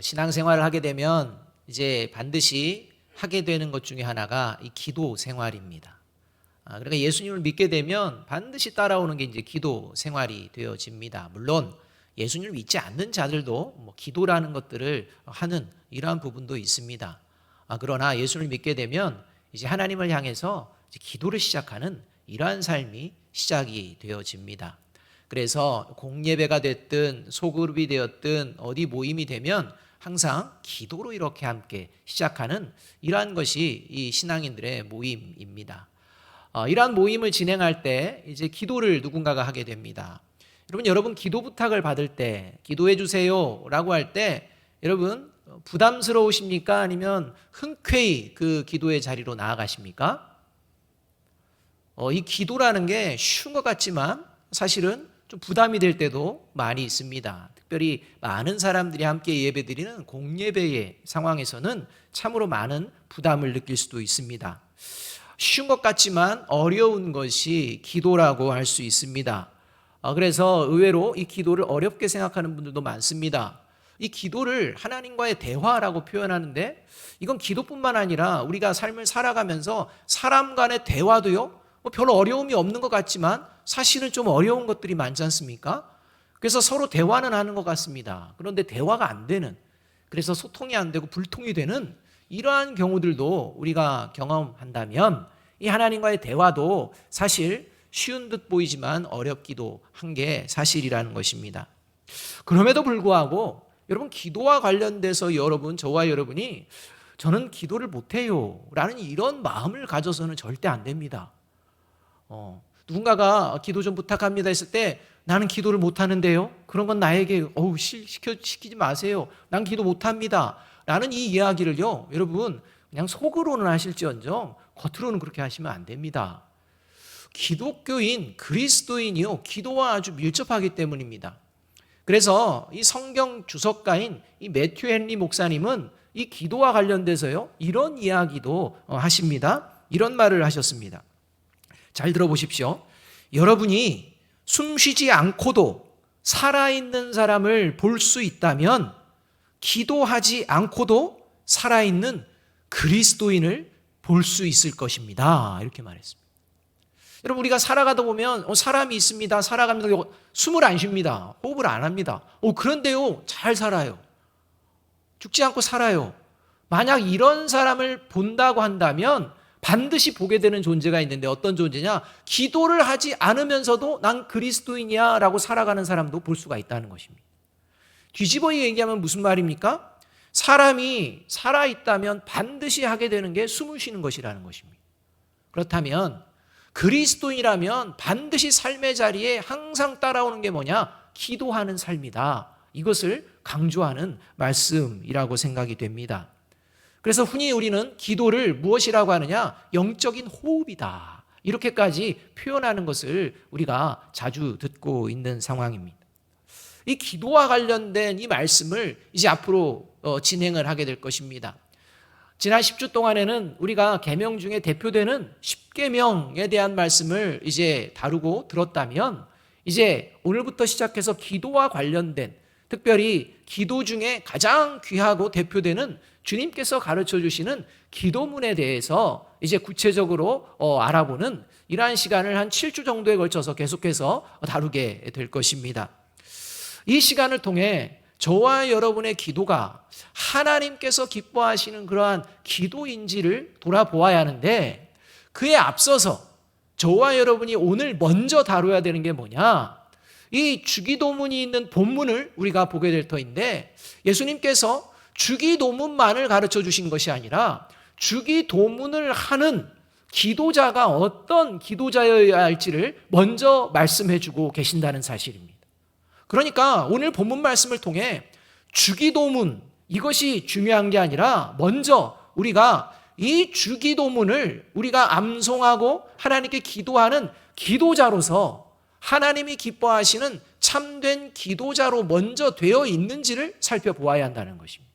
신앙생활을 하게 되면 이제 반드시 하게 되는 것 중에 하나가 이 기도 생활입니다. 그러니까 예수님을 믿게 되면 반드시 따라오는 게 이제 기도 생활이 되어집니다. 물론 예수님을 믿지 않는 자들도 기도라는 것들을 하는 이러한 부분도 있습니다. 그러나 예수님을 믿게 되면 이제 하나님을 향해서 이제 기도를 시작하는 이러한 삶이 시작이 되어집니다. 그래서 공예배가 됐든 소그룹이 되었든 어디 모임이 되면 항상 기도로 이렇게 함께 시작하는 이러한 것이 이 신앙인들의 모임입니다. 이러한 모임을 진행할 때 이제 기도를 누군가가 하게 됩니다. 여러분 기도 부탁을 받을 때 기도해 주세요라고 할 때 여러분 부담스러우십니까? 아니면 흔쾌히 그 기도의 자리로 나아가십니까? 이 기도라는 게 쉬운 것 같지만 사실은 좀 부담이 될 때도 많이 있습니다. 특별히 많은 사람들이 함께 예배드리는 공예배의 상황에서는 참으로 많은 부담을 느낄 수도 있습니다. 쉬운 것 같지만 어려운 것이 기도라고 할 수 있습니다. 그래서 의외로 이 기도를 어렵게 생각하는 분들도 많습니다. 이 기도를 하나님과의 대화라고 표현하는데 이건 기도뿐만 아니라 우리가 삶을 살아가면서 사람 간의 대화도요, 별로 어려움이 없는 것 같지만 사실은 좀 어려운 것들이 많지 않습니까? 그래서 서로 대화는 하는 것 같습니다. 그런데 대화가 안 되는, 그래서 소통이 안 되고 불통이 되는 이러한 경우들도 우리가 경험한다면 이 하나님과의 대화도 사실 쉬운 듯 보이지만 어렵기도 한 게 사실이라는 것입니다. 그럼에도 불구하고 여러분 기도와 관련돼서 저와 여러분이 저는 기도를 못해요 라는 이런 마음을 가져서는 절대 안 됩니다. 누군가가 기도 좀 부탁합니다 했을 때 나는 기도를 못하는데요, 그런 건 나에게 시키지 마세요, 난 기도 못합니다 라는 이 이야기를요 여러분 그냥 속으로는 하실지언정 겉으로는 그렇게 하시면 안 됩니다. 기독교인 그리스도인이요 기도와 아주 밀접하기 때문입니다. 그래서 이 성경 주석가인 이 매튜 헨리 목사님은 이 기도와 관련돼서요 이런 이야기도 하십니다. 이런 말을 하셨습니다. 잘 들어보십시오. 여러분이 숨쉬지 않고도 살아있는 사람을 볼 수 있다면 기도하지 않고도 살아있는 그리스도인을 볼 수 있을 것입니다. 이렇게 말했습니다. 여러분 우리가 살아가다 보면 사람이 있습니다. 살아가면서 숨을 안 쉽니다. 호흡을 안 합니다. 그런데요 잘 살아요. 죽지 않고 살아요. 만약 이런 사람을 본다고 한다면 반드시 보게 되는 존재가 있는데 어떤 존재냐? 기도를 하지 않으면서도 난 그리스도인이야 라고 살아가는 사람도 볼 수가 있다는 것입니다. 뒤집어 얘기하면 무슨 말입니까? 사람이 살아있다면 반드시 하게 되는 게 숨을 쉬는 것이라는 것입니다. 그렇다면 그리스도인이라면 반드시 삶의 자리에 항상 따라오는 게 뭐냐? 기도하는 삶이다. 이것을 강조하는 말씀이라고 생각이 됩니다. 그래서 흔히 우리는 기도를 무엇이라고 하느냐? 영적인 호흡이다. 이렇게까지 표현하는 것을 우리가 자주 듣고 있는 상황입니다. 이 기도와 관련된 이 말씀을 이제 앞으로 진행을 하게 될 것입니다. 지난 10주 동안에는 우리가 계명 중에 대표되는 10계명에 대한 말씀을 이제 다루고 들었다면 이제 오늘부터 시작해서 기도와 관련된, 특별히 기도 중에 가장 귀하고 대표되는 주님께서 가르쳐 주시는 기도문에 대해서 이제 구체적으로 알아보는 이러한 시간을 한 7주 정도에 걸쳐서 계속해서 다루게 될 것입니다. 이 시간을 통해 저와 여러분의 기도가 하나님께서 기뻐하시는 그러한 기도인지를 돌아보아야 하는데, 그에 앞서서 저와 여러분이 오늘 먼저 다뤄야 되는 게 뭐냐? 이 주기도문이 있는 본문을 우리가 보게 될 터인데, 예수님께서 주기도문만을 가르쳐 주신 것이 아니라 주기도문을 하는 기도자가 어떤 기도자여야 할지를 먼저 말씀해 주고 계신다는 사실입니다. 그러니까 오늘 본문 말씀을 통해 주기도문, 이것이 중요한 게 아니라 먼저 우리가 이 주기도문을 우리가 암송하고 하나님께 기도하는 기도자로서 하나님이 기뻐하시는 참된 기도자로 먼저 되어 있는지를 살펴보아야 한다는 것입니다.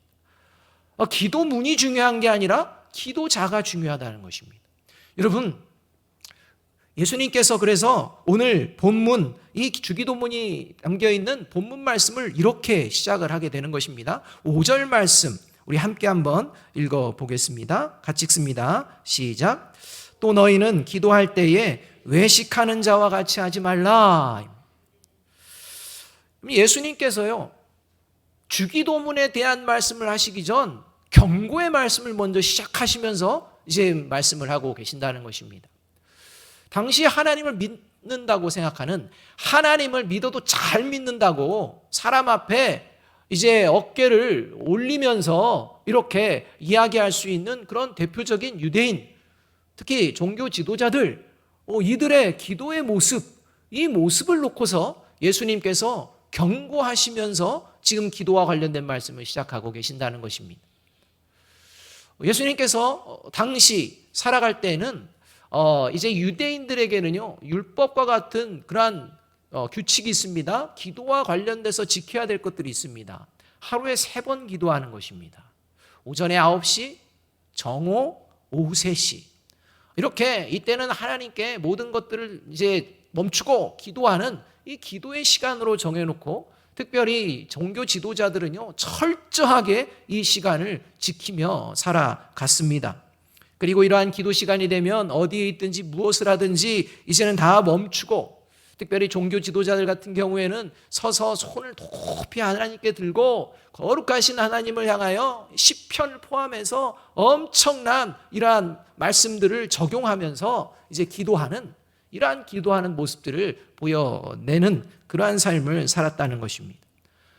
기도문이 중요한 게 아니라 기도자가 중요하다는 것입니다. 여러분, 예수님께서 그래서 오늘 본문, 이 주기도문이 담겨있는 본문 말씀을 이렇게 시작을 하게 되는 것입니다. 5절 말씀 우리 함께 한번 읽어보겠습니다. 같이 읽습니다. 시작. 또 너희는 기도할 때에 외식하는 자와 같이 하지 말라. 예수님께서요, 주기도문에 대한 말씀을 하시기 전 경고의 말씀을 먼저 시작하시면서 이제 말씀을 하고 계신다는 것입니다. 당시 하나님을 믿는다고 생각하는, 하나님을 믿어도 잘 믿는다고 사람 앞에 이제 어깨를 올리면서 이렇게 이야기할 수 있는 그런 대표적인 유대인, 특히 종교 지도자들, 이들의 기도의 모습, 이 모습을 놓고서 예수님께서 경고하시면서 지금 기도와 관련된 말씀을 시작하고 계신다는 것입니다. 예수님께서 당시 살아갈 때는 이제 유대인들에게는요, 율법과 같은 그러한 규칙이 있습니다. 기도와 관련돼서 지켜야 될 것들이 있습니다. 하루에 3번 기도하는 것입니다. 오전에 9시, 정오, 오후 3시. 이렇게 이때는 하나님께 모든 것들을 이제 멈추고 기도하는 이 기도의 시간으로 정해놓고, 특별히 종교 지도자들은요, 철저하게 이 시간을 지키며 살아갔습니다. 그리고 이러한 기도 시간이 되면 어디에 있든지 무엇을 하든지 이제는 다 멈추고, 특별히 종교 지도자들 같은 경우에는 서서 손을 높이 하나님께 들고 거룩하신 하나님을 향하여 시편을 포함해서 엄청난 이러한 말씀들을 적용하면서 이제 기도하는, 이러한 기도하는 모습들을 보여내는 그러한 삶을 살았다는 것입니다.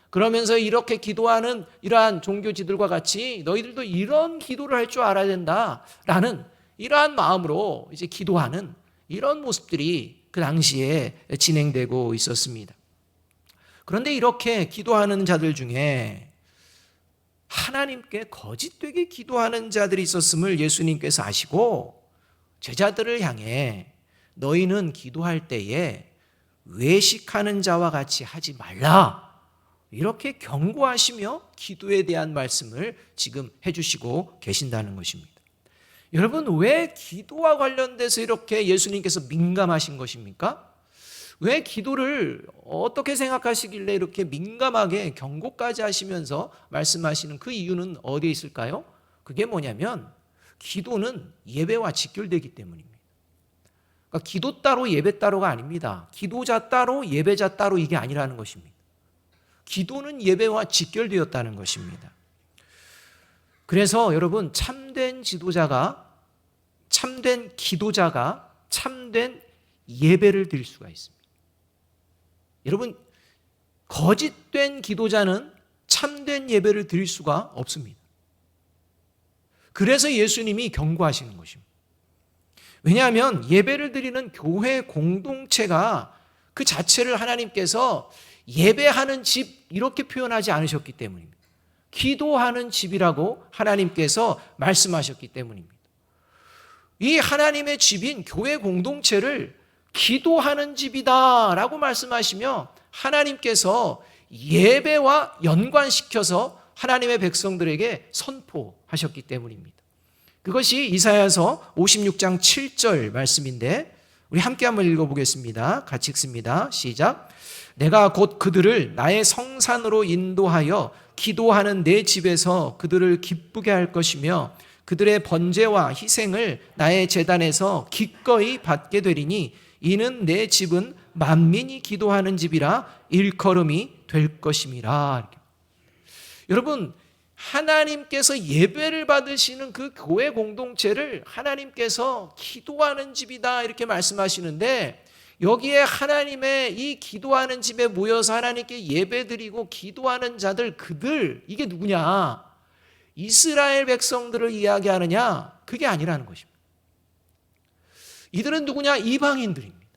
그러면서 이렇게 기도하는 이러한 종교지들과 같이 너희들도 이런 기도를 할 줄 알아야 된다라는 이러한 마음으로 이제 기도하는 이런 모습들이 그 당시에 진행되고 있었습니다. 그런데 이렇게 기도하는 자들 중에 하나님께 거짓되게 기도하는 자들이 있었음을 예수님께서 아시고 제자들을 향해 너희는 기도할 때에 외식하는 자와 같이 하지 말라, 이렇게 경고하시며 기도에 대한 말씀을 지금 해주시고 계신다는 것입니다. 여러분, 왜 기도와 관련돼서 이렇게 예수님께서 민감하신 것입니까? 왜 기도를 어떻게 생각하시길래 이렇게 민감하게 경고까지 하시면서 말씀하시는 그 이유는 어디에 있을까요? 그게 뭐냐면 기도는 예배와 직결되기 때문입니다. 그러니까 기도 따로 예배 따로가 아닙니다. 기도자 따로 예배자 따로 이게 아니라는 것입니다. 기도는 예배와 직결되었다는 것입니다. 그래서 여러분, 참된 지도자가, 참된 기도자가 참된 예배를 드릴 수가 있습니다. 여러분, 거짓된 기도자는 참된 예배를 드릴 수가 없습니다. 그래서 예수님이 경고하시는 것입니다. 왜냐하면 예배를 드리는 교회 공동체가 그 자체를 하나님께서 예배하는 집 이렇게 표현하지 않으셨기 때문입니다. 기도하는 집이라고 하나님께서 말씀하셨기 때문입니다. 이 하나님의 집인 교회 공동체를 기도하는 집이다라고 말씀하시며 하나님께서 예배와 연관시켜서 하나님의 백성들에게 선포하셨기 때문입니다. 그것이 이사야서 56장 7절 말씀인데 우리 함께 한번 읽어보겠습니다. 같이 읽습니다. 시작. 내가 곧 그들을 나의 성산으로 인도하여 기도하는 내 집에서 그들을 기쁘게 할 것이며 그들의 번제와 희생을 나의 제단에서 기꺼이 받게 되리니 이는 내 집은 만민이 기도하는 집이라 일컬음이 될 것임이라. 여러분, 하나님께서 예배를 받으시는 그 교회 공동체를 하나님께서 기도하는 집이다 이렇게 말씀하시는데, 여기에 하나님의 이 기도하는 집에 모여서 하나님께 예배드리고 기도하는 자들, 그들, 이게 누구냐? 이스라엘 백성들을 이야기하느냐? 그게 아니라는 것입니다. 이들은 누구냐? 이방인들입니다.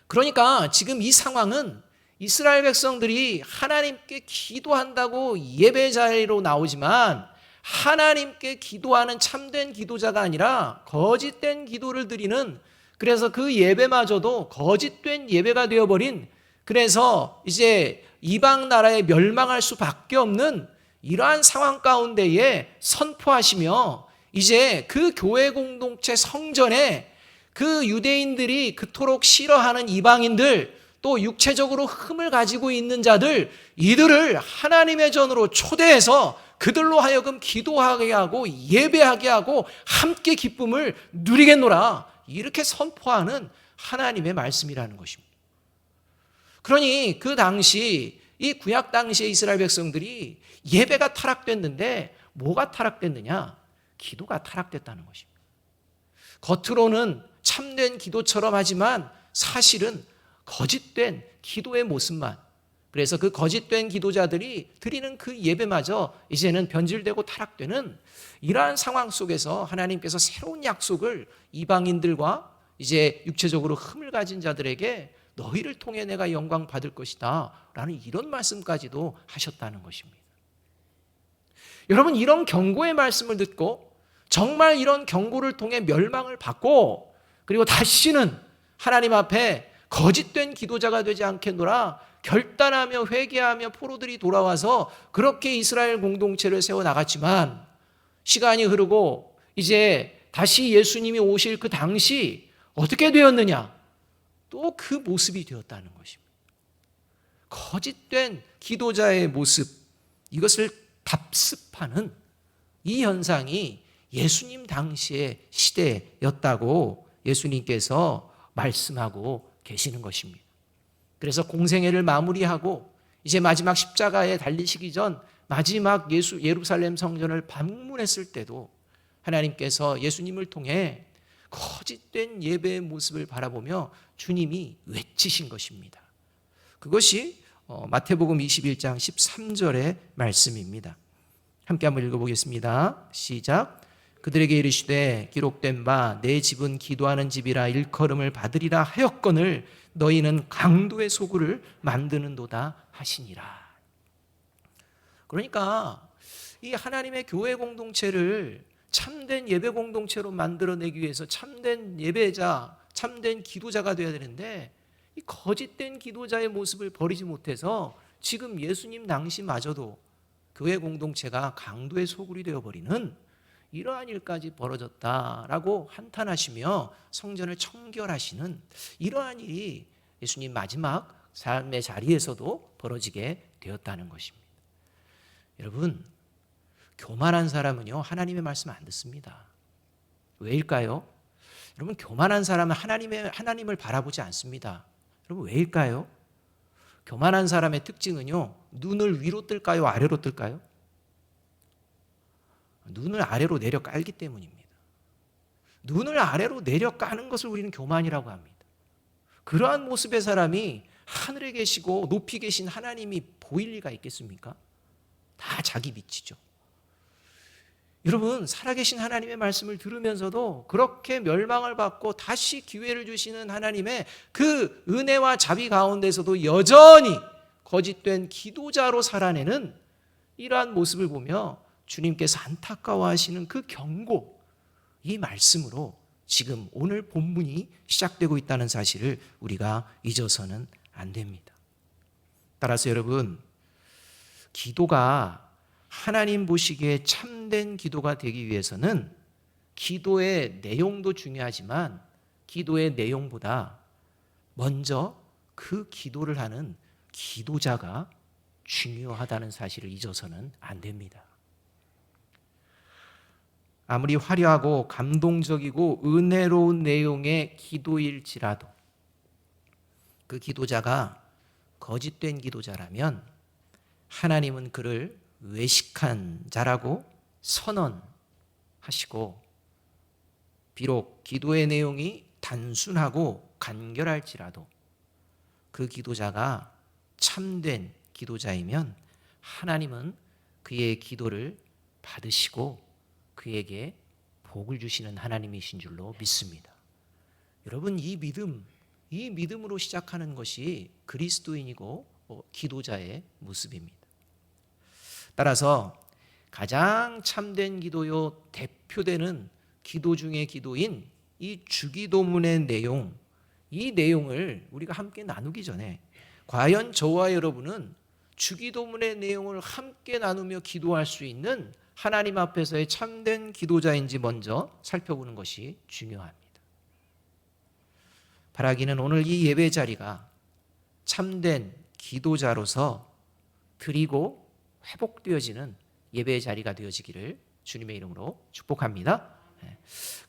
그러니까 지금 이 상황은 이스라엘 백성들이 하나님께 기도한다고 예배 자리로 나오지만 하나님께 기도하는 참된 기도자가 아니라 거짓된 기도를 드리는, 그래서 그 예배마저도 거짓된 예배가 되어버린, 그래서 이제 이방 나라에 멸망할 수밖에 없는 이러한 상황 가운데에 선포하시며 이제 그 교회 공동체 성전에 그 유대인들이 그토록 싫어하는 이방인들, 또 육체적으로 흠을 가지고 있는 자들, 이들을 하나님의 전으로 초대해서 그들로 하여금 기도하게 하고 예배하게 하고 함께 기쁨을 누리겠노라, 이렇게 선포하는 하나님의 말씀이라는 것입니다. 그러니 그 당시, 이 구약 당시의 이스라엘 백성들이 예배가 타락됐는데 뭐가 타락됐느냐? 기도가 타락됐다는 것입니다. 겉으로는 참된 기도처럼 하지만 사실은 거짓된 기도의 모습만, 그래서 그 거짓된 기도자들이 드리는 그 예배마저 이제는 변질되고 타락되는 이러한 상황 속에서 하나님께서 새로운 약속을 이방인들과 이제 육체적으로 흠을 가진 자들에게 너희를 통해 내가 영광 받을 것이다 라는 이런 말씀까지도 하셨다는 것입니다. 여러분, 이런 경고의 말씀을 듣고 정말 이런 경고를 통해 멸망을 받고 그리고 다시는 하나님 앞에 거짓된 기도자가 되지 않겠노라 결단하며 회개하며 포로들이 돌아와서 그렇게 이스라엘 공동체를 세워나갔지만, 시간이 흐르고 이제 다시 예수님이 오실 그 당시 어떻게 되었느냐? 또 그 모습이 되었다는 것입니다. 거짓된 기도자의 모습, 이것을 답습하는 이 현상이 예수님 당시의 시대였다고 예수님께서 말씀하고 계시는 것입니다. 그래서 공생애를 마무리하고 이제 마지막 십자가에 달리시기 전 마지막 예루살렘 성전을 방문했을 때도 하나님께서 예수님을 통해 거짓된 예배의 모습을 바라보며 주님이 외치신 것입니다. 그것이 마태복음 21장 13절의 말씀입니다. 함께 한번 읽어보겠습니다. 시작. 그들에게 이르시되 기록된 바 내 집은 기도하는 집이라 일컬음을 받으리라 하였거늘 너희는 강도의 소굴을 만드는도다 하시니라. 그러니까 이 하나님의 교회 공동체를 참된 예배 공동체로 만들어내기 위해서 참된 예배자, 참된 기도자가 되어야 되는데 이 거짓된 기도자의 모습을 버리지 못해서 지금 예수님 당시마저도 교회 공동체가 강도의 소굴이 되어버리는 이러한 일까지 벌어졌다라고 한탄하시며 성전을 청결하시는 이러한 일이 예수님 마지막 삶의 자리에서도 벌어지게 되었다는 것입니다. 여러분, 교만한 사람은요 하나님의 말씀 안 듣습니다. 왜일까요? 여러분, 교만한 사람은 하나님을 바라보지 않습니다. 여러분, 왜일까요? 교만한 사람의 특징은요, 눈을 위로 뜰까요, 아래로 뜰까요? 눈을 아래로 내려 깔기 때문입니다. 눈을 아래로 내려 까는 것을 우리는 교만이라고 합니다. 그러한 모습의 사람이 하늘에 계시고 높이 계신 하나님이 보일 리가 있겠습니까? 다 자기 빛이죠. 여러분, 살아계신 하나님의 말씀을 들으면서도 그렇게 멸망을 받고 다시 기회를 주시는 하나님의 그 은혜와 자비 가운데서도 여전히 거짓된 기도자로 살아내는 이러한 모습을 보며 주님께서 안타까워하시는 그 경고, 이 말씀으로 지금 오늘 본문이 시작되고 있다는 사실을 우리가 잊어서는 안 됩니다. 따라서 여러분, 기도가 하나님 보시기에 참된 기도가 되기 위해서는 기도의 내용도 중요하지만 기도의 내용보다 먼저 그 기도를 하는 기도자가 중요하다는 사실을 잊어서는 안 됩니다. 아무리 화려하고 감동적이고 은혜로운 내용의 기도일지라도 그 기도자가 거짓된 기도자라면 하나님은 그를 외식한 자라고 선언하시고, 비록 기도의 내용이 단순하고 간결할지라도 그 기도자가 참된 기도자이면 하나님은 그의 기도를 받으시고 그에게 복을 주시는 하나님이신 줄로 믿습니다. 여러분, 이 믿음으로 시작하는 것이 그리스도인이고 기도자의 모습입니다. 따라서 가장 참된 기도요 대표되는 기도 중의 기도인 이 주기도문의 내용, 이 내용을 우리가 함께 나누기 전에 과연 저와 여러분은 주기도문의 내용을 함께 나누며 기도할 수 있는 하나님 앞에서의 참된 기도자인지 먼저 살펴보는 것이 중요합니다. 바라기는 오늘 이 예배 자리가 참된 기도자로서 드리고 회복되어지는 예배의 자리가 되어지기를 주님의 이름으로 축복합니다.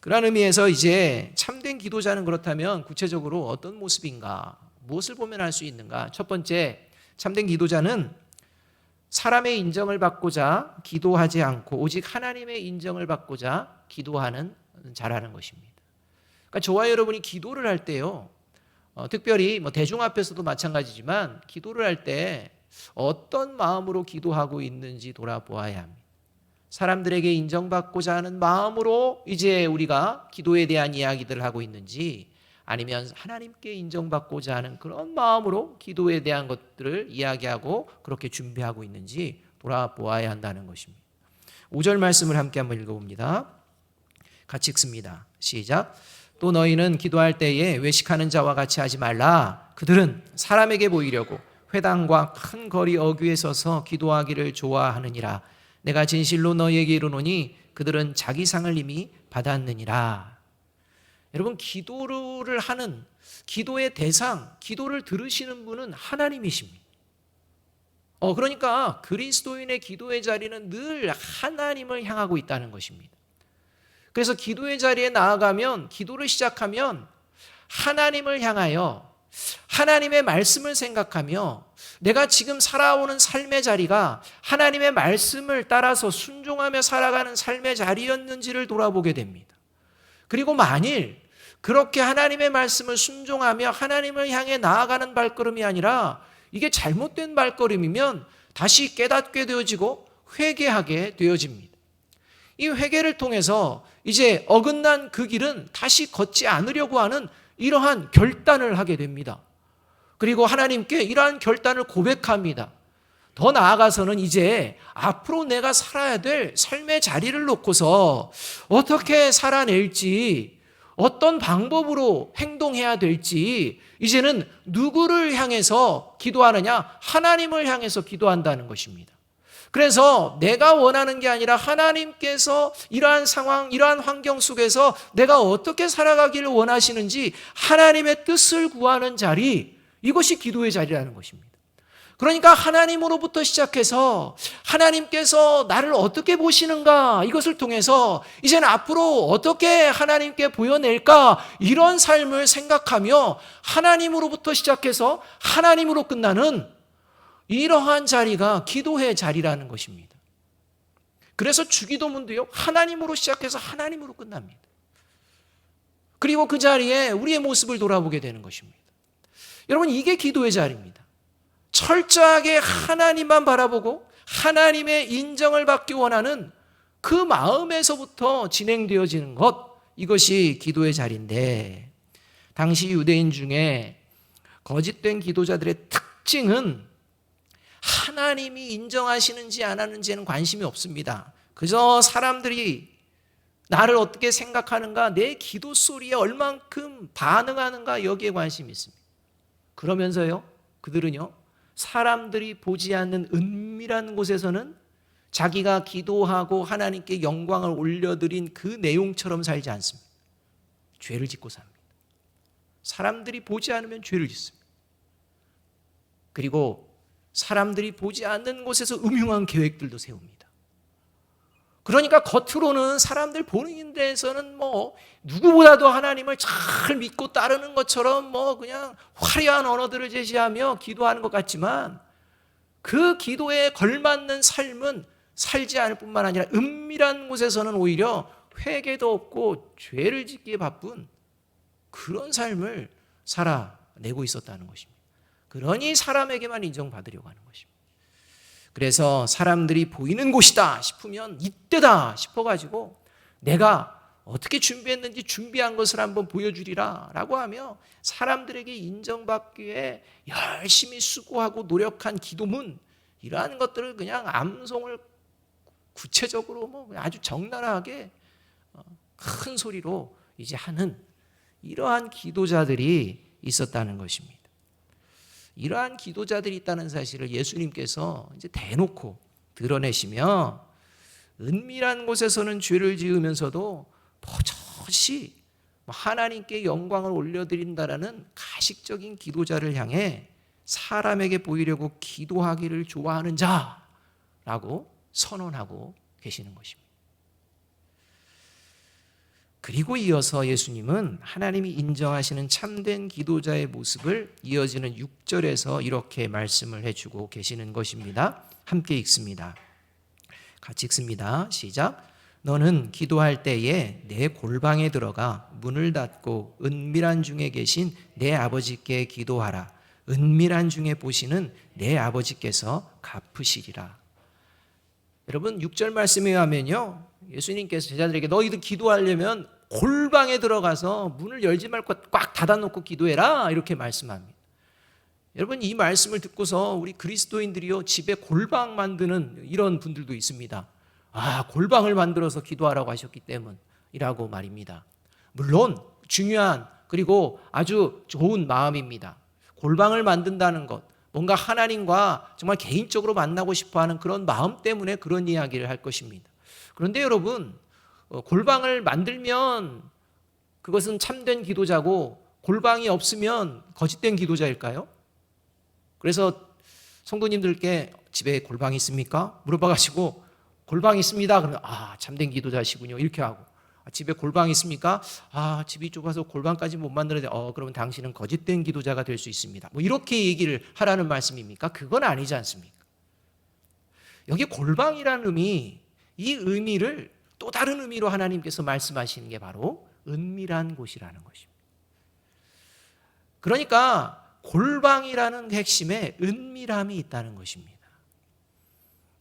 그런 의미에서 이제 참된 기도자는 그렇다면 구체적으로 어떤 모습인가, 무엇을 보면 알 수 있는가? 첫 번째, 참된 기도자는 사람의 인정을 받고자 기도하지 않고 오직 하나님의 인정을 받고자 기도하는 자라는 것입니다. 그러니까 저와 여러분이 기도를 할 때요, 특별히 대중 앞에서도 마찬가지지만 기도를 할 때 어떤 마음으로 기도하고 있는지 돌아보아야 합니다. 사람들에게 인정받고자 하는 마음으로 이제 우리가 기도에 대한 이야기들을 하고 있는지, 아니면 하나님께 인정받고자 하는 그런 마음으로 기도에 대한 것들을 이야기하고 그렇게 준비하고 있는지 돌아보아야 한다는 것입니다. 5절 말씀을 함께 한번 읽어봅니다. 같이 읽습니다. 시작. 또 너희는 기도할 때에 외식하는 자와 같이 하지 말라. 그들은 사람에게 보이려고 회당과 큰 거리 어귀에 서서 기도하기를 좋아하느니라. 내가 진실로 너희에게 이르노니 그들은 자기 상을 이미 받았느니라. 여러분, 기도를 하는, 기도의 대상, 기도를 들으시는 분은 하나님이십니다. 그러니까 그리스도인의 기도의 자리는 늘 하나님을 향하고 있다는 것입니다. 그래서 기도의 자리에 나아가면, 기도를 시작하면 하나님을 향하여 하나님의 말씀을 생각하며 내가 지금 살아오는 삶의 자리가 하나님의 말씀을 따라서 순종하며 살아가는 삶의 자리였는지를 돌아보게 됩니다. 그리고 만일 그렇게 하나님의 말씀을 순종하며 하나님을 향해 나아가는 발걸음이 아니라 이게 잘못된 발걸음이면 다시 깨닫게 되어지고 회개하게 되어집니다. 이 회개를 통해서 이제 어긋난 그 길은 다시 걷지 않으려고 하는 이러한 결단을 하게 됩니다. 그리고 하나님께 이러한 결단을 고백합니다. 더 나아가서는 이제 앞으로 내가 살아야 될 삶의 자리를 놓고서 어떻게 살아낼지, 어떤 방법으로 행동해야 될지, 이제는 누구를 향해서 기도하느냐? 하나님을 향해서 기도한다는 것입니다. 그래서 내가 원하는 게 아니라 하나님께서 이러한 상황, 이러한 환경 속에서 내가 어떻게 살아가기를 원하시는지 하나님의 뜻을 구하는 자리, 이것이 기도의 자리라는 것입니다. 그러니까 하나님으로부터 시작해서 하나님께서 나를 어떻게 보시는가, 이것을 통해서 이제는 앞으로 어떻게 하나님께 보여낼까, 이런 삶을 생각하며 하나님으로부터 시작해서 하나님으로 끝나는 이러한 자리가 기도의 자리라는 것입니다. 그래서 주기도문도요, 하나님으로 시작해서 하나님으로 끝납니다. 그리고 그 자리에 우리의 모습을 돌아보게 되는 것입니다. 여러분, 이게 기도의 자리입니다. 철저하게 하나님만 바라보고 하나님의 인정을 받기 원하는 그 마음에서부터 진행되어지는 것, 이것이 기도의 자리인데, 당시 유대인 중에 거짓된 기도자들의 특징은 하나님이 인정하시는지 안 하는지에는 관심이 없습니다. 그저 사람들이 나를 어떻게 생각하는가, 내 기도 소리에 얼만큼 반응하는가, 여기에 관심이 있습니다. 그러면서요, 그들은요, 사람들이 보지 않는 은밀한 곳에서는 자기가 기도하고 하나님께 영광을 올려드린 그 내용처럼 살지 않습니다. 죄를 짓고 삽니다. 사람들이 보지 않으면 죄를 짓습니다. 그리고 사람들이 보지 않는 곳에서 음흉한 계획들도 세웁니다. 그러니까 겉으로는 사람들 보는 데에서는 누구보다도 하나님을 잘 믿고 따르는 것처럼 그냥 화려한 언어들을 제시하며 기도하는 것 같지만, 그 기도에 걸맞는 삶은 살지 않을 뿐만 아니라 은밀한 곳에서는 오히려 회개도 없고 죄를 짓기에 바쁜 그런 삶을 살아내고 있었다는 것입니다. 그러니 사람에게만 인정받으려고 하는 것입니다. 그래서 사람들이 보이는 곳이다 싶으면 이때다 싶어가지고 내가 어떻게 준비했는지 준비한 것을 한번 보여주리라 라고 하며 사람들에게 인정받기 위해 열심히 수고하고 노력한 기도문, 이러한 것들을 그냥 암송을 구체적으로 아주 적나라하게 큰 소리로 이제 하는 이러한 기도자들이 있었다는 것입니다. 이러한 기도자들이 있다는 사실을 예수님께서 이제 대놓고 드러내시며, 은밀한 곳에서는 죄를 지으면서도 버젓이 하나님께 영광을 올려드린다라는 가식적인 기도자를 향해 사람에게 보이려고 기도하기를 좋아하는 자라고 선언하고 계시는 것입니다. 그리고 이어서 예수님은 하나님이 인정하시는 참된 기도자의 모습을 이어지는 6절에서 이렇게 말씀을 해주고 계시는 것입니다. 함께 읽습니다. 같이 읽습니다. 시작. 너는 기도할 때에 내 골방에 들어가 문을 닫고 은밀한 중에 계신 내 아버지께 기도하라. 은밀한 중에 보시는 내 아버지께서 갚으시리라. 여러분 6절 말씀에 의하면요, 예수님께서 제자들에게 너희들 기도하려면 골방에 들어가서 문을 열지 말고 꽉 닫아놓고 기도해라 이렇게 말씀합니다. 여러분 이 말씀을 듣고서 우리 그리스도인들이요 집에 골방 만드는 이런 분들도 있습니다. 골방을 만들어서 기도하라고 하셨기 때문이라고 말입니다. 물론 중요한 그리고 아주 좋은 마음입니다. 골방을 만든다는 것, 뭔가 하나님과 정말 개인적으로 만나고 싶어하는 그런 마음 때문에 그런 이야기를 할 것입니다. 그런데 여러분 골방을 만들면 그것은 참된 기도자고 골방이 없으면 거짓된 기도자일까요? 그래서 성도님들께 집에 골방이 있습니까? 물어봐가지고 골방이 있습니다. 그러면 참된 기도자시군요. 이렇게 하고 집에 골방이 있습니까? 집이 좁아서 골방까지 못 만들어야 돼. 그러면 당신은 거짓된 기도자가 될 수 있습니다. 이렇게 얘기를 하라는 말씀입니까? 그건 아니지 않습니까? 여기 골방이라는 의미, 이 의미를 또 다른 의미로 하나님께서 말씀하시는 게 바로 은밀한 곳이라는 것입니다. 그러니까 골방이라는 핵심에 은밀함이 있다는 것입니다.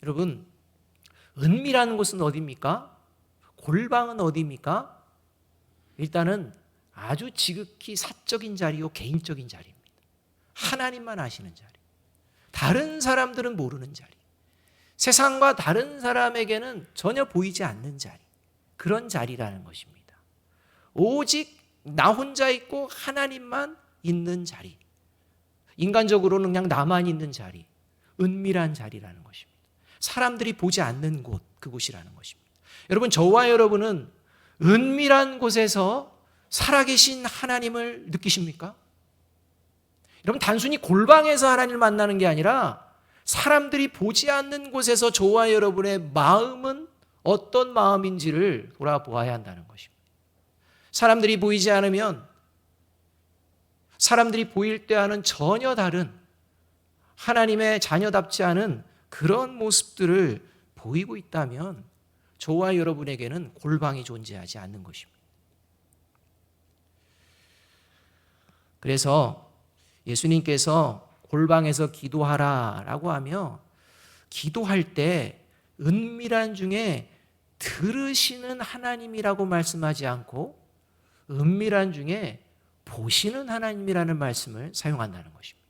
여러분, 은밀한 곳은 어디입니까? 골방은 어디입니까? 일단은 아주 지극히 사적인 자리요, 개인적인 자리입니다. 하나님만 아시는 자리. 다른 사람들은 모르는 자리. 세상과 다른 사람에게는 전혀 보이지 않는 자리. 그런 자리라는 것입니다. 오직 나 혼자 있고 하나님만 있는 자리. 인간적으로는 그냥 나만 있는 자리. 은밀한 자리라는 것입니다. 사람들이 보지 않는 곳, 그곳이라는 것입니다. 여러분, 저와 여러분은 은밀한 곳에서 살아계신 하나님을 느끼십니까? 여러분, 단순히 골방에서 하나님을 만나는 게 아니라 사람들이 보지 않는 곳에서 저와 여러분의 마음은 어떤 마음인지를 돌아보아야 한다는 것입니다. 사람들이 보이지 않으면 사람들이 보일 때와는 전혀 다른 하나님의 자녀답지 않은 그런 모습들을 보이고 있다면 저와 여러분에게는 골방이 존재하지 않는 것입니다. 그래서 예수님께서 골방에서 기도하라라고 하며 기도할 때 은밀한 중에 들으시는 하나님이라고 말씀하지 않고 은밀한 중에 보시는 하나님이라는 말씀을 사용한다는 것입니다.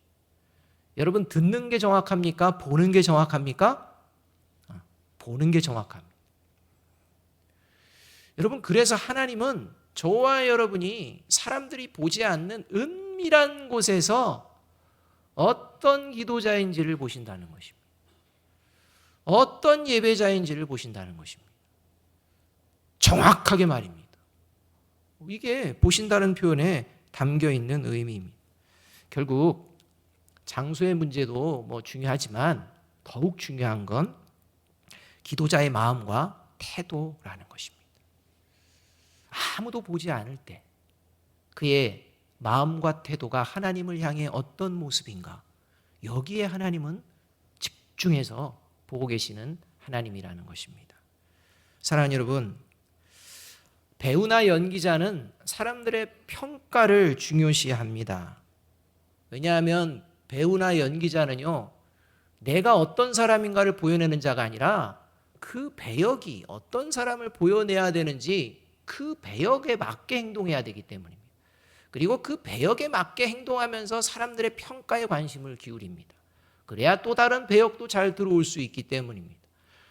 여러분, 듣는 게 정확합니까? 보는 게 정확합니까? 보는 게 정확합니다. 여러분, 그래서 하나님은 저와 여러분이 사람들이 보지 않는 은밀한 곳에서 어떤 기도자인지를 보신다는 것입니다. 어떤 예배자인지를 보신다는 것입니다. 정확하게 말입니다. 이게 보신다는 표현에 담겨 있는 의미입니다. 결국 장소의 문제도 중요하지만 더욱 중요한 건 기도자의 마음과 태도라는 것입니다. 아무도 보지 않을 때 그의 마음과 태도가 하나님을 향해 어떤 모습인가, 여기에 하나님은 집중해서 보고 계시는 하나님이라는 것입니다. 사랑하는 여러분, 배우나 연기자는 사람들의 평가를 중요시합니다. 왜냐하면 배우나 연기자는요, 내가 어떤 사람인가를 보여내는 자가 아니라 그 배역이 어떤 사람을 보여내야 되는지 그 배역에 맞게 행동해야 되기 때문입니다. 그리고 그 배역에 맞게 행동하면서 사람들의 평가에 관심을 기울입니다. 그래야 또 다른 배역도 잘 들어올 수 있기 때문입니다.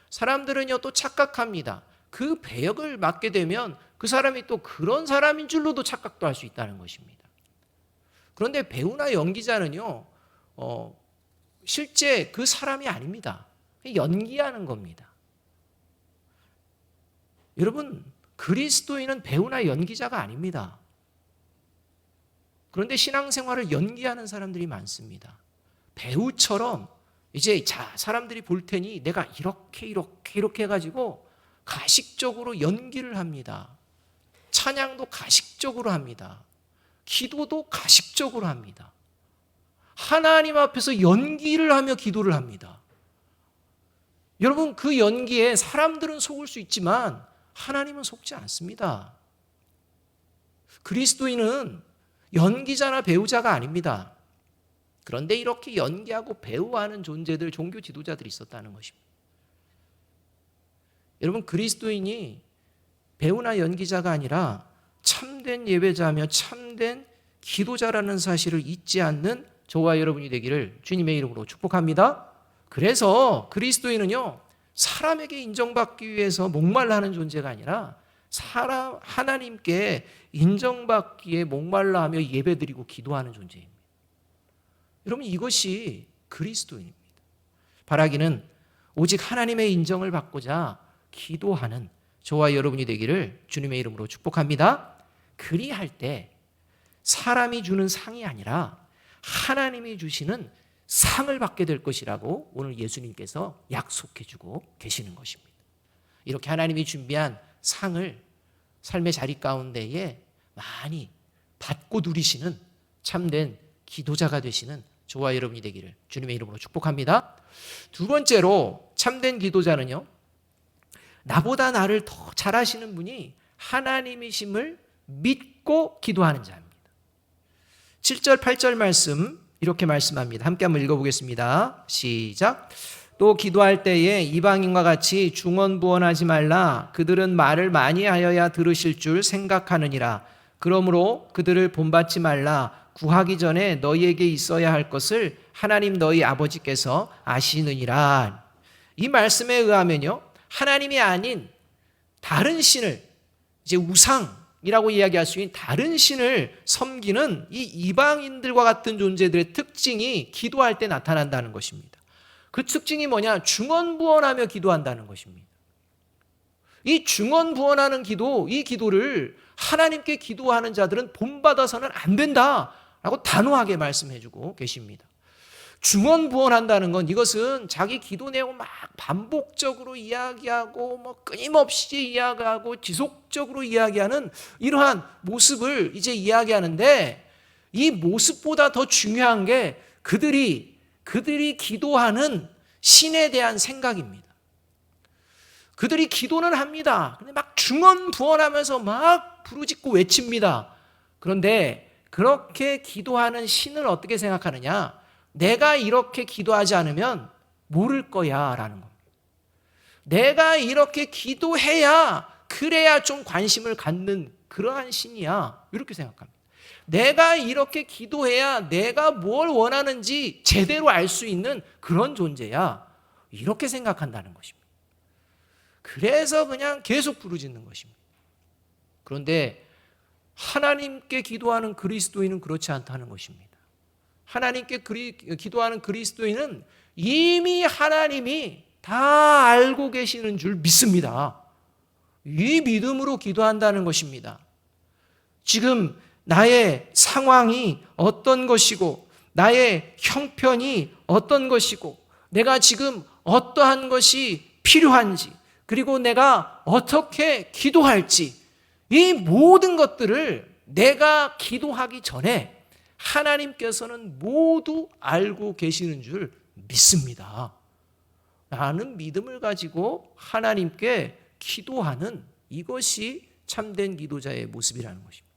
사람들은요 또 착각합니다. 그 배역을 맡게 되면 그 사람이 또 그런 사람인 줄로도 착각도 할 수 있다는 것입니다. 그런데 배우나 연기자는요 실제 그 사람이 아닙니다. 연기하는 겁니다. 여러분, 그리스도인은 배우나 연기자가 아닙니다. 그런데 신앙생활을 연기하는 사람들이 많습니다. 배우처럼 이제 사람들이 볼 테니 내가 이렇게 해가지고 가식적으로 연기를 합니다. 찬양도 가식적으로 합니다. 기도도 가식적으로 합니다. 하나님 앞에서 연기를 하며 기도를 합니다. 여러분, 그 연기에 사람들은 속을 수 있지만 하나님은 속지 않습니다. 그리스도인은 연기자나 배우자가 아닙니다. 그런데 이렇게 연기하고 배우하는 존재들, 종교 지도자들이 있었다는 것입니다. 여러분, 그리스도인이 배우나 연기자가 아니라 참된 예배자며 참된 기도자라는 사실을 잊지 않는 저와 여러분이 되기를 주님의 이름으로 축복합니다. 그래서 그리스도인은요, 사람에게 인정받기 위해서 목말라 하는 존재가 아니라 하나님께 인정받기에 목말라 하며 예배드리고 기도하는 존재입니다. 여러분, 이것이 그리스도인입니다. 바라기는 오직 하나님의 인정을 받고자 기도하는 저와 여러분이 되기를 주님의 이름으로 축복합니다. 그리할 때 사람이 주는 상이 아니라 하나님이 주시는 상을 받게 될 것이라고 오늘 예수님께서 약속해 주고 계시는 것입니다. 이렇게 하나님이 준비한 상을 삶의 자리 가운데에 많이 받고 누리시는 참된 기도자가 되시는 저와 여러분이 되기를 주님의 이름으로 축복합니다. 두 번째로 참된 기도자는요, 나보다 나를 더 잘하시는 분이 하나님이심을 믿고 기도하는 자입니다. 7절 8절 말씀 이렇게 말씀합니다. 함께 한번 읽어보겠습니다. 시작. 또 기도할 때에 이방인과 같이 중언부언하지 말라. 그들은 말을 많이 하여야 들으실 줄 생각하느니라. 그러므로 그들을 본받지 말라. 구하기 전에 너희에게 있어야 할 것을 하나님 너희 아버지께서 아시느니라. 이 말씀에 의하면요, 하나님이 아닌 다른 신을, 이제 우상이라고 이야기할 수 있는 다른 신을 섬기는 이 이방인들과 같은 존재들의 특징이 기도할 때 나타난다는 것입니다. 그 특징이 뭐냐? 중언부언하며 기도한다는 것입니다. 이 중언부언하는 기도, 이 기도를 하나님께 기도하는 자들은 본받아서는 안 된다라고 단호하게 말씀해주고 계십니다. 중언부언한다는 건, 이것은 자기 기도 내용을 막 반복적으로 이야기하고 끊임없이 이야기하고 지속적으로 이야기하는 이러한 모습을 이제 이야기하는데, 이 모습보다 더 중요한 게 그들이 기도하는 신에 대한 생각입니다. 그들이 기도는 합니다. 근데 막 중언부언하면서 막 부르짖고 외칩니다. 그런데 그렇게 기도하는 신을 어떻게 생각하느냐? 내가 이렇게 기도하지 않으면 모를 거야 라는 겁니다. 내가 이렇게 기도해야, 그래야 좀 관심을 갖는 그러한 신이야, 이렇게 생각합니다. 내가 이렇게 기도해야 내가 뭘 원하는지 제대로 알 수 있는 그런 존재야, 이렇게 생각한다는 것입니다. 그래서 그냥 계속 부르짖는 것입니다. 그런데 하나님께 기도하는 그리스도인은 그렇지 않다는 것입니다. 하나님께 기도하는 그리스도인은 이미 하나님이 다 알고 계시는 줄 믿습니다. 이 믿음으로 기도한다는 것입니다. 지금 나의 상황이 어떤 것이고, 나의 형편이 어떤 것이고, 내가 지금 어떠한 것이 필요한지, 그리고 내가 어떻게 기도할지, 이 모든 것들을 내가 기도하기 전에 하나님께서는 모두 알고 계시는 줄 믿습니다. 라는 믿음을 가지고 하나님께 기도하는, 이것이 참된 기도자의 모습이라는 것입니다.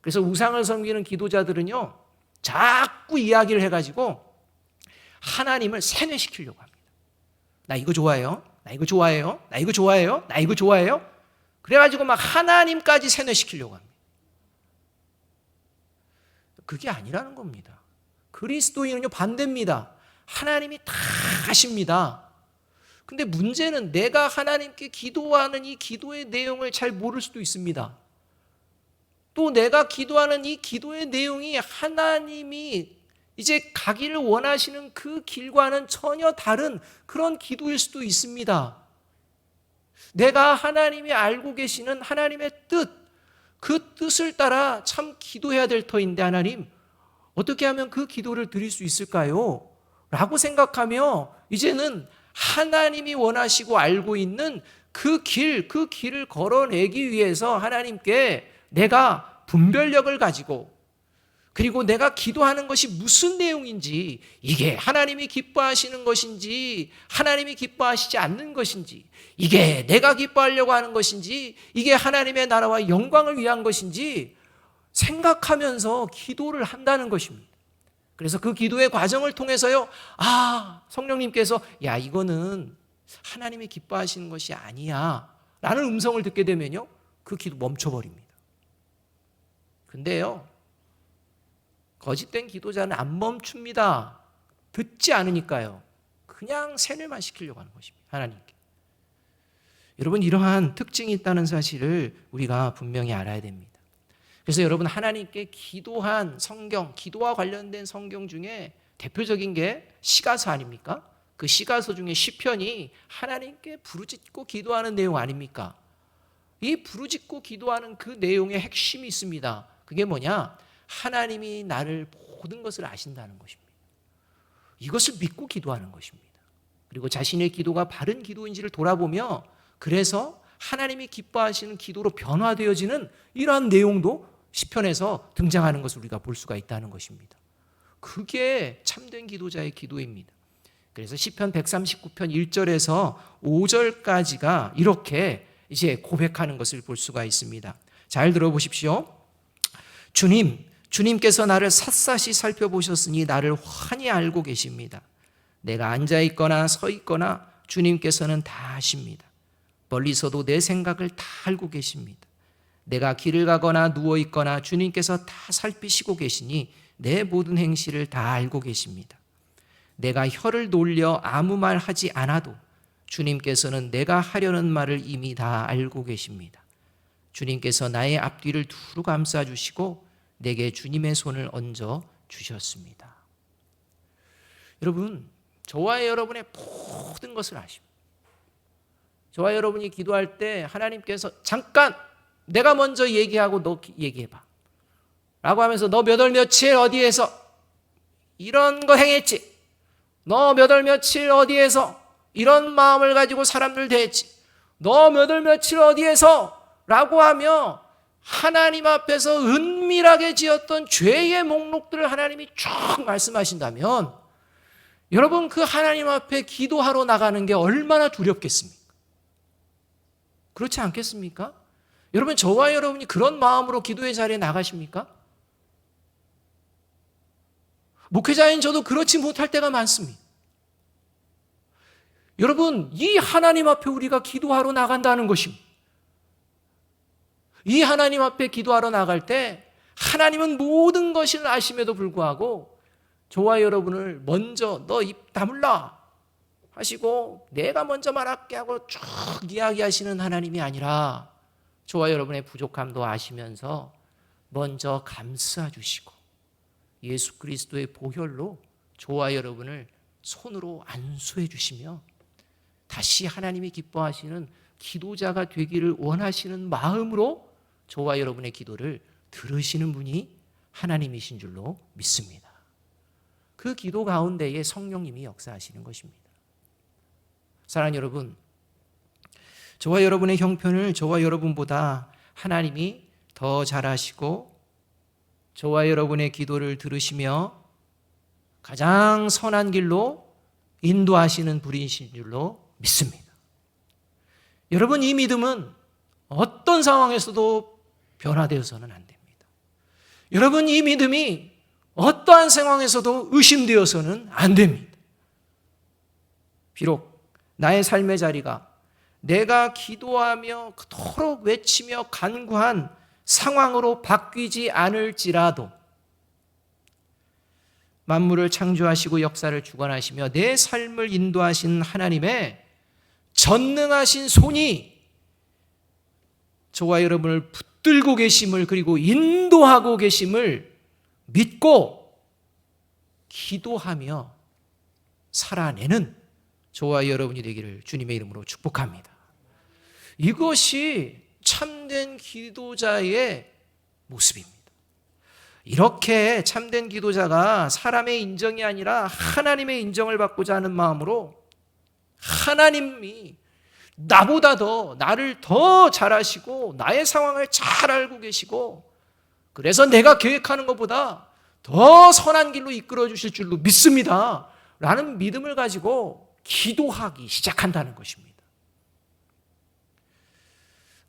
그래서 우상을 섬기는 기도자들은요, 자꾸 이야기를 해가지고 하나님을 세뇌시키려고 합니다. 나 이거 좋아해요. 나 이거 좋아해요. 나 이거 좋아해요. 나 이거 좋아해요. 그래가지고 막 하나님까지 세뇌시키려고 합니다. 그게 아니라는 겁니다. 그리스도인은요, 반대입니다. 하나님이 다 아십니다. 근데 문제는 내가 하나님께 기도하는 이 기도의 내용을 잘 모를 수도 있습니다. 또 내가 기도하는 이 기도의 내용이 하나님이 이제 가기를 원하시는 그 길과는 전혀 다른 그런 기도일 수도 있습니다. 내가 하나님이 알고 계시는 하나님의 뜻, 그 뜻을 따라 참 기도해야 될 터인데 하나님 어떻게 하면 그 기도를 드릴 수 있을까요? 라고 생각하며 이제는 하나님이 원하시고 알고 있는 그 길을 걸어내기 위해서 하나님께 내가 분별력을 가지고 그리고 내가 기도하는 것이 무슨 내용인지, 이게 하나님이 기뻐하시는 것인지 하나님이 기뻐하시지 않는 것인지, 이게 내가 기뻐하려고 하는 것인지 이게 하나님의 나라와 영광을 위한 것인지 생각하면서 기도를 한다는 것입니다. 그래서 그 기도의 과정을 통해서요, 성령님께서 야, 이거는 하나님이 기뻐하시는 것이 아니야 라는 음성을 듣게 되면요, 그 기도 멈춰버립니다. 근데요, 거짓된 기도자는 안 멈춥니다. 듣지 않으니까요. 그냥 세뇌만 시키려고 하는 것입니다, 하나님께. 여러분, 이러한 특징이 있다는 사실을 우리가 분명히 알아야 됩니다. 그래서 여러분, 하나님께 기도한 성경, 기도와 관련된 성경 중에 대표적인 게 시가서 아닙니까? 그 시가서 중에 시편이 하나님께 부르짖고 기도하는 내용 아닙니까? 이 부르짖고 기도하는 그 내용의 핵심이 있습니다. 그게 뭐냐? 하나님이 나를 모든 것을 아신다는 것입니다. 이것을 믿고 기도하는 것입니다. 그리고 자신의 기도가 바른 기도인지를 돌아보며 그래서 하나님이 기뻐하시는 기도로 변화되어지는 이러한 내용도 시편에서 등장하는 것을 우리가 볼 수가 있다는 것입니다. 그게 참된 기도자의 기도입니다. 그래서 시편 139편 1절에서 5절까지가 이렇게 이제 고백하는 것을 볼 수가 있습니다. 잘 들어보십시오. 주님께서 나를 샅샅이 살펴보셨으니 나를 환히 알고 계십니다. 내가 앉아있거나 서있거나 주님께서는 다 아십니다. 멀리서도 내 생각을 다 알고 계십니다. 내가 길을 가거나 누워있거나 주님께서 다 살피시고 계시니 내 모든 행실을 다 알고 계십니다. 내가 혀를 놀려 아무 말 하지 않아도 주님께서는 내가 하려는 말을 이미 다 알고 계십니다. 주님께서 나의 앞뒤를 두루 감싸주시고 내게 주님의 손을 얹어 주셨습니다. 여러분, 저와 여러분의 모든 것을 아십니다. 저와 여러분이 기도할 때 하나님께서 잠깐 내가 먼저 얘기하고 너 얘기해봐 라고 하면서 너 몇 월 며칠 어디에서 이런 거 행했지, 너 몇 월 며칠 어디에서 이런 마음을 가지고 사람들 대했지, 너 몇 월 며칠 어디에서 라고 하며 하나님 앞에서 은밀하게 지었던 죄의 목록들을 하나님이 쭉 말씀하신다면 여러분, 그 하나님 앞에 기도하러 나가는 게 얼마나 두렵겠습니까? 그렇지 않겠습니까? 여러분, 저와 여러분이 그런 마음으로 기도의 자리에 나가십니까? 목회자인 저도 그렇지 못할 때가 많습니다. 여러분, 이 하나님 앞에 우리가 기도하러 나간다는 것입니다. 이 하나님 앞에 기도하러 나갈 때 하나님은 모든 것을 아심에도 불구하고 저와 여러분을 먼저 너 입 다물라 하시고 내가 먼저 말할게 하고 쭉 이야기하시는 하나님이 아니라 저와 여러분의 부족함도 아시면서 먼저 감싸주시고 예수 그리스도의 보혈로 저와 여러분을 손으로 안수해 주시며 다시 하나님이 기뻐하시는 기도자가 되기를 원하시는 마음으로 저와 여러분의 기도를 들으시는 분이 하나님이신 줄로 믿습니다. 그 기도 가운데에 성령님이 역사하시는 것입니다. 사랑하는 여러분, 저와 여러분의 형편을 저와 여러분보다 하나님이 더 잘 아시고 저와 여러분의 기도를 들으시며 가장 선한 길로 인도하시는 분이신 줄로 믿습니다. 여러분, 이 믿음은 어떤 상황에서도 변화되어서는 안 됩니다. 여러분, 이 믿음이 어떠한 상황에서도 의심되어서는 안 됩니다. 비록 나의 삶의 자리가 내가 기도하며 그토록 외치며 간구한 상황으로 바뀌지 않을지라도 만물을 창조하시고 역사를 주관하시며 내 삶을 인도하신 하나님의 전능하신 손이 저와 여러분을 붙들고 계심을, 그리고 인도하고 계심을 믿고 기도하며 살아내는 저와 여러분이 되기를 주님의 이름으로 축복합니다. 이것이 참된 기도자의 모습입니다. 이렇게 참된 기도자가 사람의 인정이 아니라 하나님의 인정을 받고자 하는 마음으로 하나님이 나보다 더 나를 더 잘 아시고 나의 상황을 잘 알고 계시고 그래서 내가 계획하는 것보다 더 선한 길로 이끌어 주실 줄로 믿습니다 라는 믿음을 가지고 기도하기 시작한다는 것입니다.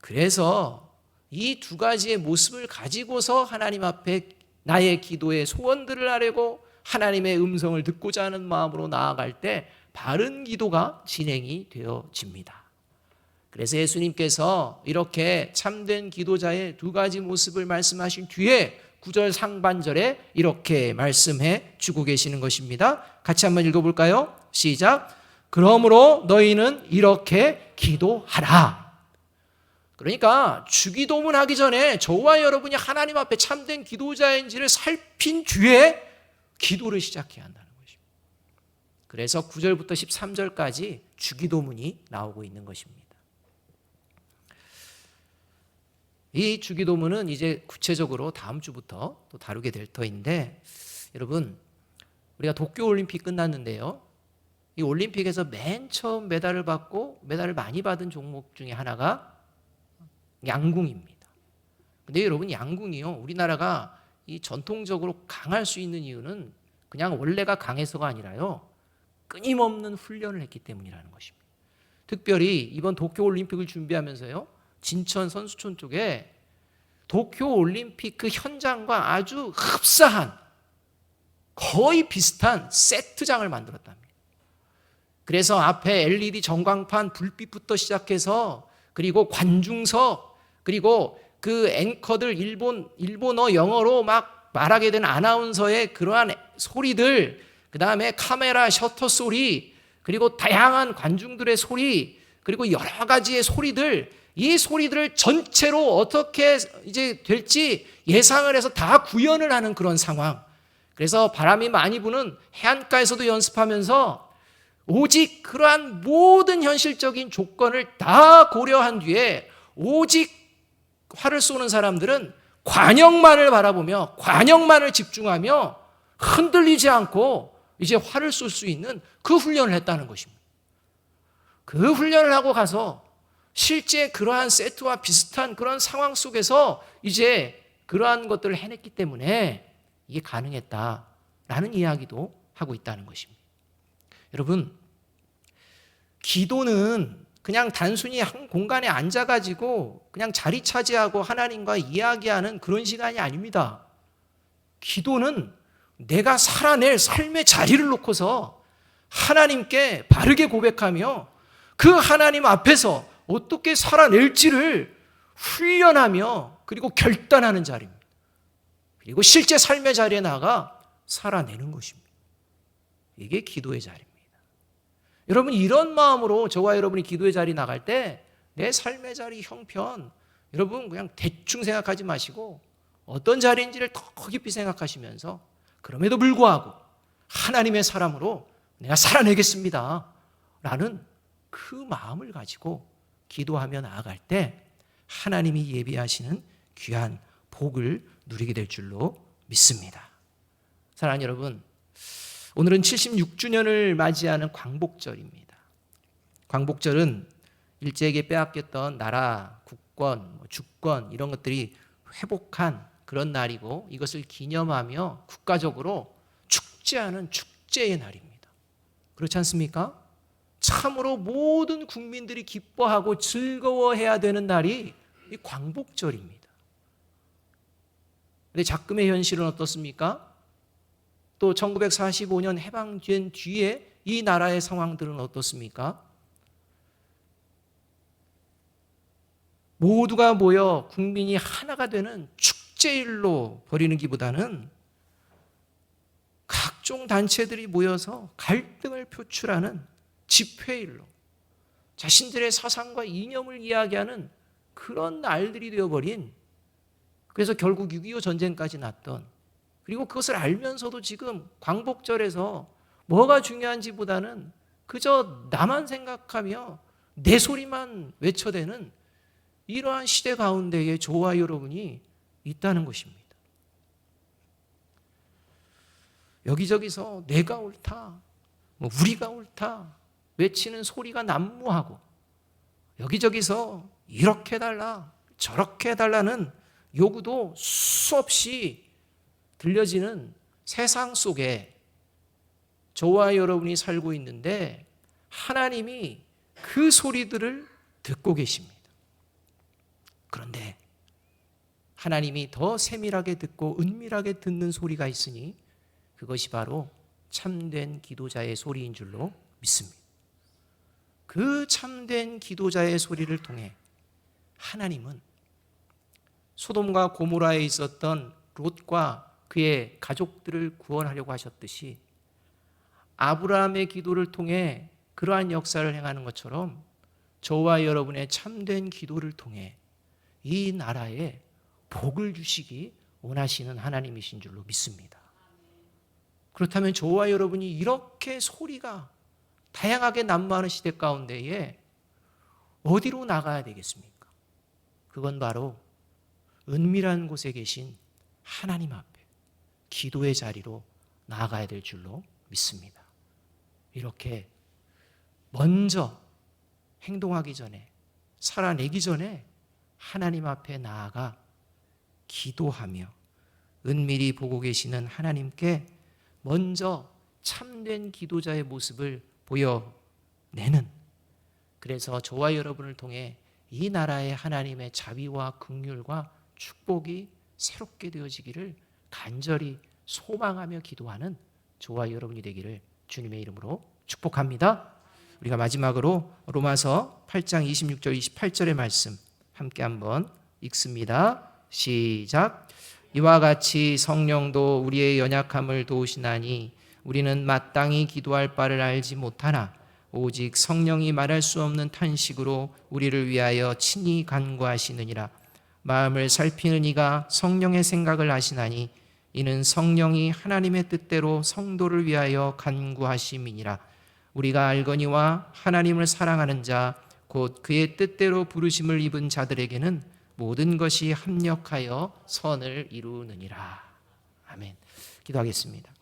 그래서 이 두 가지의 모습을 가지고서 하나님 앞에 나의 기도의 소원들을 아뢰고 하나님의 음성을 듣고자 하는 마음으로 나아갈 때 바른 기도가 진행이 되어집니다. 그래서 예수님께서 이렇게 참된 기도자의 두 가지 모습을 말씀하신 뒤에 9절 상반절에 이렇게 말씀해 주고 계시는 것입니다. 같이 한번 읽어볼까요? 시작. 그러므로 너희는 이렇게 기도하라. 그러니까 주기도문 하기 전에 저와 여러분이 하나님 앞에 참된 기도자인지를 살핀 뒤에 기도를 시작해야 한다는 것입니다. 그래서 9절부터 13절까지 주기도문이 나오고 있는 것입니다. 이 주기도문은 이제 구체적으로 다음 주부터 또 다루게 될 터인데, 여러분 우리가 도쿄올림픽 끝났는데요, 이 올림픽에서 맨 처음 메달을 받고 메달을 많이 받은 종목 중에 하나가 양궁입니다. 근데 여러분 양궁이요, 우리나라가 이 전통적으로 강할 수 있는 이유는 그냥 원래가 강해서가 아니라요, 끊임없는 훈련을 했기 때문이라는 것입니다. 특별히 이번 도쿄올림픽을 준비하면서요, 진천 선수촌 쪽에 도쿄올림픽 그 현장과 아주 흡사한 거의 비슷한 세트장을 만들었답니다. 그래서 앞에 LED 전광판 불빛부터 시작해서 그리고 관중석, 그리고 그 앵커들 일본어 영어로 막 말하게 된 아나운서의 그러한 소리들, 그 다음에 카메라 셔터 소리, 그리고 다양한 관중들의 소리, 그리고 여러 가지의 소리들, 이 소리들을 전체로 어떻게 이제 될지 예상을 해서 다 구현을 하는 그런 상황. 그래서 바람이 많이 부는 해안가에서도 연습하면서 오직 그러한 모든 현실적인 조건을 다 고려한 뒤에 오직 활을 쏘는 사람들은 관역만을 바라보며 관역만을 집중하며 흔들리지 않고 이제 활을 쏠 수 있는 그 훈련을 했다는 것입니다. 그 훈련을 하고 가서 실제 그러한 세트와 비슷한 그런 상황 속에서 이제 그러한 것들을 해냈기 때문에 이게 가능했다라는 이야기도 하고 있다는 것입니다. 여러분, 기도는 그냥 단순히 한 공간에 앉아가지고 그냥 자리 차지하고 하나님과 이야기하는 그런 시간이 아닙니다. 기도는 내가 살아낼 삶의 자리를 놓고서 하나님께 바르게 고백하며 그 하나님 앞에서 어떻게 살아낼지를 훈련하며 그리고 결단하는 자리입니다. 그리고 실제 삶의 자리에 나가 살아내는 것입니다. 이게 기도의 자리입니다. 여러분, 이런 마음으로 저와 여러분이 기도의 자리 나갈 때 내 삶의 자리 형편, 여러분 그냥 대충 생각하지 마시고 어떤 자리인지를 더 깊이 생각하시면서 그럼에도 불구하고 하나님의 사람으로 내가 살아내겠습니다 라는 그 마음을 가지고 기도하며 나아갈 때 하나님이 예비하시는 귀한 복을 누리게 될 줄로 믿습니다. 사랑하는 여러분, 오늘은 76주년을 맞이하는 광복절입니다. 광복절은 일제에게 빼앗겼던 나라, 국권, 주권 이런 것들이 회복한 그런 날이고, 이것을 기념하며 국가적으로 축제하는 축제의 날입니다. 그렇지 않습니까? 참으로 모든 국민들이 기뻐하고 즐거워해야 되는 날이 이 광복절입니다. 그런데 작금의 현실은 어떻습니까? 또 1945년 해방된 뒤에 이 나라의 상황들은 어떻습니까? 모두가 모여 국민이 하나가 되는 축제일로 벌이기보다는 각종 단체들이 모여서 갈등을 표출하는 집회일로 자신들의 사상과 이념을 이야기하는 그런 날들이 되어버린, 그래서 결국 6.25 전쟁까지 났던, 그리고 그것을 알면서도 지금 광복절에서 뭐가 중요한지보다는 그저 나만 생각하며 내 소리만 외쳐대는 이러한 시대 가운데에 저와 여러분이 있다는 것입니다. 여기저기서 내가 옳다, 우리가 옳다 외치는 소리가 난무하고, 여기저기서 이렇게 해달라 저렇게 해달라는 요구도 수없이 들려지는 세상 속에 저와 여러분이 살고 있는데, 하나님이 그 소리들을 듣고 계십니다. 그런데 하나님이 더 세밀하게 듣고 은밀하게 듣는 소리가 있으니 그것이 바로 참된 기도자의 소리인 줄로 믿습니다. 그 참된 기도자의 소리를 통해 하나님은 소돔과 고모라에 있었던 롯과 그의 가족들을 구원하려고 하셨듯이 아브라함의 기도를 통해 그러한 역사를 행하는 것처럼 저와 여러분의 참된 기도를 통해 이 나라에 복을 주시기 원하시는 하나님이신 줄로 믿습니다. 그렇다면 저와 여러분이 이렇게 소리가 다양하게 난무하는 시대 가운데에 어디로 나가야 되겠습니까? 그건 바로 은밀한 곳에 계신 하나님 앞에 기도의 자리로 나아가야 될 줄로 믿습니다. 이렇게 먼저 행동하기 전에, 살아내기 전에 하나님 앞에 나아가 기도하며 은밀히 보고 계시는 하나님께 먼저 참된 기도자의 모습을 보여내는, 그래서 저와 여러분을 통해 이 나라의 하나님의 자비와 긍휼과 축복이 새롭게 되어지기를 간절히 소망하며 기도하는 저와 여러분이 되기를 주님의 이름으로 축복합니다. 우리가 마지막으로 로마서 8장 26절 28절의 말씀 함께 한번 읽습니다. 시작. 이와 같이 성령도 우리의 연약함을 도우시나니 우리는 마땅히 기도할 바를 알지 못하나 오직 성령이 말할 수 없는 탄식으로 우리를 위하여 친히 간구하시느니라. 마음을 살피는 이가 성령의 생각을 아시나니 이는 성령이 하나님의 뜻대로 성도를 위하여 간구하심이니라. 우리가 알거니와 하나님을 사랑하는 자 곧 그의 뜻대로 부르심을 입은 자들에게는 모든 것이 합력하여 선을 이루느니라. 아멘. 기도하겠습니다.